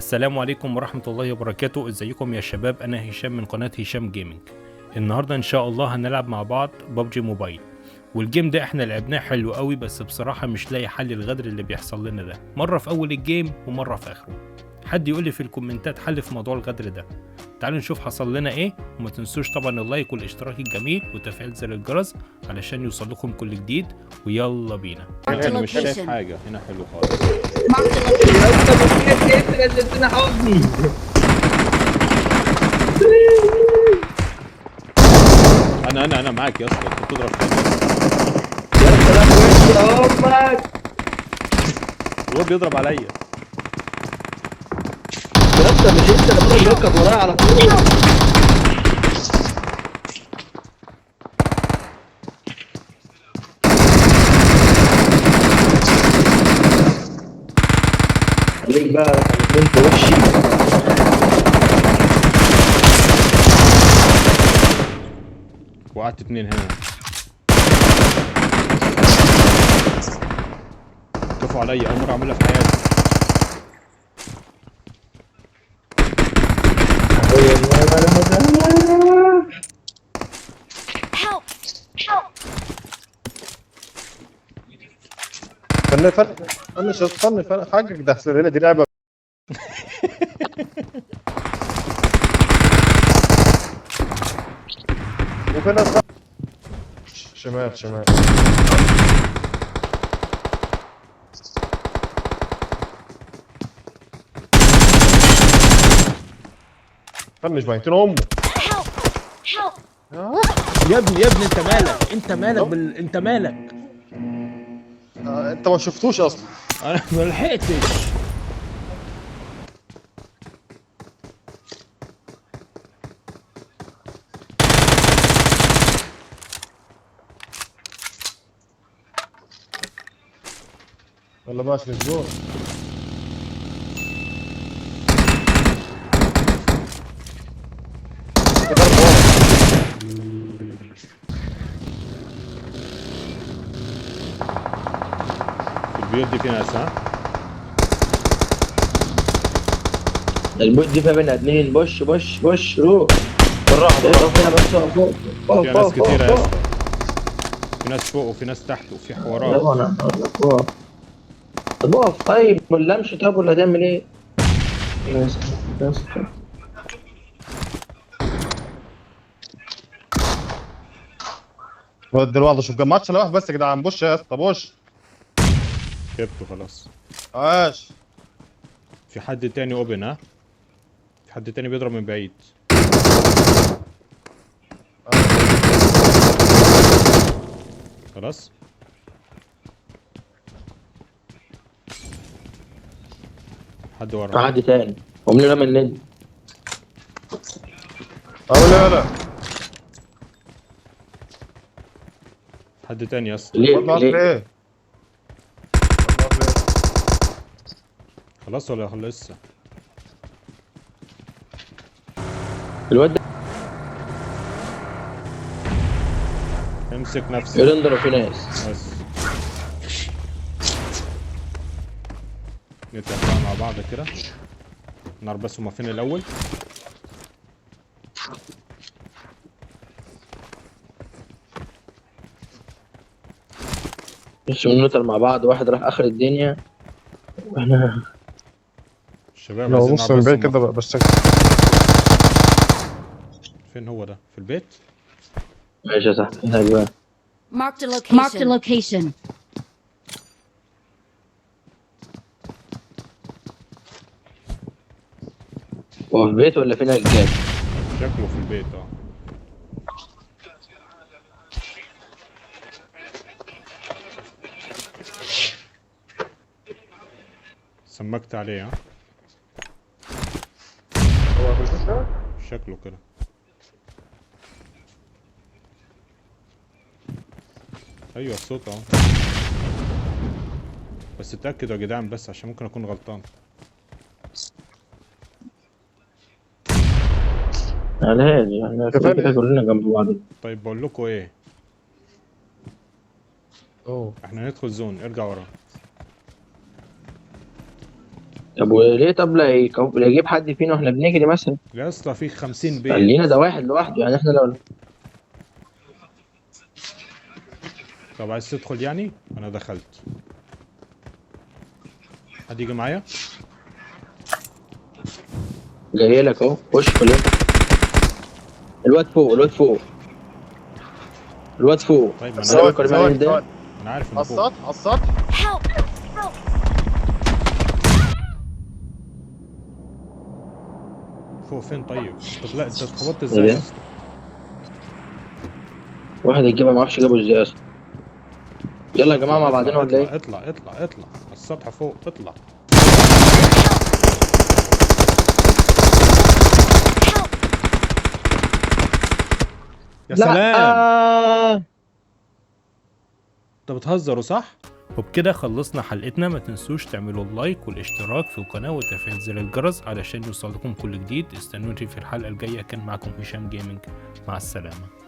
السلام عليكم ورحمة الله وبركاته. ازيكم يا شباب؟ انا هشام من قناة هشام جيمنج. النهاردة ان شاء الله هنلعب مع بعض ببجي موبايل، والجيم ده احنا لعبناه حلو قوي، بس بصراحة مش لاقي حل الغدر اللي بيحصل لنا ده، مرة في اول الجيم ومرة في اخره. حد يقول لي في الكومنتات حل في موضوع الغدر ده. تعالوا نشوف حصل لنا ايه، وما تنسوش طبعا اللايك والاشتراك الجميل وتفعيل زر الجرس علشان يوصل لكم كل جديد. ويلا بينا. انا مش شايف حاجه هنا. حلو خالص. انا معاك يا اسطى. انت بتضرب فين؟ هو بيضرب عليا. يا اسطى مش انت اللي بتركب ورايا على طول؟ خليك بقى انت وشي. وقعت اتنين هنا. كفوا عليا. اول مره اعملها في حياتي. استنى حقك ده هنا دي لعبه. وفي ناس شمال فنش بايتين امه. يا ابني انت مالك انت مالك. انت ما شفتوش اصلا. انا ما لحقتش. ولا ماشي للجول. البيوت دي في ناس. ها البوت دي فيها بني ادمين. بوش روح بالراحه فينا بس. فوق في ناس كتيره يا اسطى. في ناس فوق وفي ناس تحت وفي حوارات. انا اقول لك فوق. طب اقف طيب ولا امشي طب ولا هتعمل ايه؟ ودي الواحد شوف ماتش لوحده بس يا جدعان. بوش يا اسطى بوش. جبته خلاص. عاش. في حد تاني اوبن. ها في حد تاني بيضرب من بعيد. خلاص. حد ورا. حد تاني ومن من النادي. لا حد تاني يا اسطى. ليه؟ خلاص ولا لسه؟ الواد ده امسك نفسك يرندر في ناس. بس. نتفق بقى مع بعض كده. نعرف بس هما فين الاول. مش بننطر مع بعض. واحد راح اخر الدنيا واحنا الشباب لو عايزين بص نعرف من بس بعيد هما كده بس. فين. هو ده في البيت. ماشي يا صاحبي. هناك بقى. Marked a location. هو في البيت ولا فين الرجال؟ شكله في البيت. سمكت عليه. هو في البيت. شكله كده. ايوه الصوت اهو. بس اتاكدوا يا جدعان بس عشان ممكن اكون غلطان. على هادي احنا كده كلنا جنب بعض. طيب بقول لكم ايه. احنا ندخل زون. ارجع ورا. طب وليه؟ طب لا يجيب حد فينا واحنا بنجري مثلا. يا اسطى في 50 بيت. خلينا ده واحد لوحده يعني، احنا لو طب عايز تدخل يعني؟ انا دخلت. حد يجي معايا؟ جاي لك اهو، خش كلنا. الواد فوق، الواد فوق، الواد فوق. طيب ما انا ثواني، عارف، كريم عليه ده. انا عارف على انه فوق. السطح، على السطح. Help! فوق فين طيب؟ طب لا انت اتخبطت إيه ازاي ده؟ يا اسطى؟ واحد يجيبها ما اعرفش جابه ازاي اصلا. يلا يا جماعه مع بعضنا ولا ايه؟ اطلع على السطح فوق، اطلع. يا سلام. انت بتهزروا صح؟ وبكده خلصنا حلقتنا. ما تنسوش تعملوا اللايك والاشتراك في القناة وتفعيل زر الجرس علشان يوصلكم كل جديد. استنوني في الحلقة الجاية. كان معكم هشام جيمنج، مع السلامة.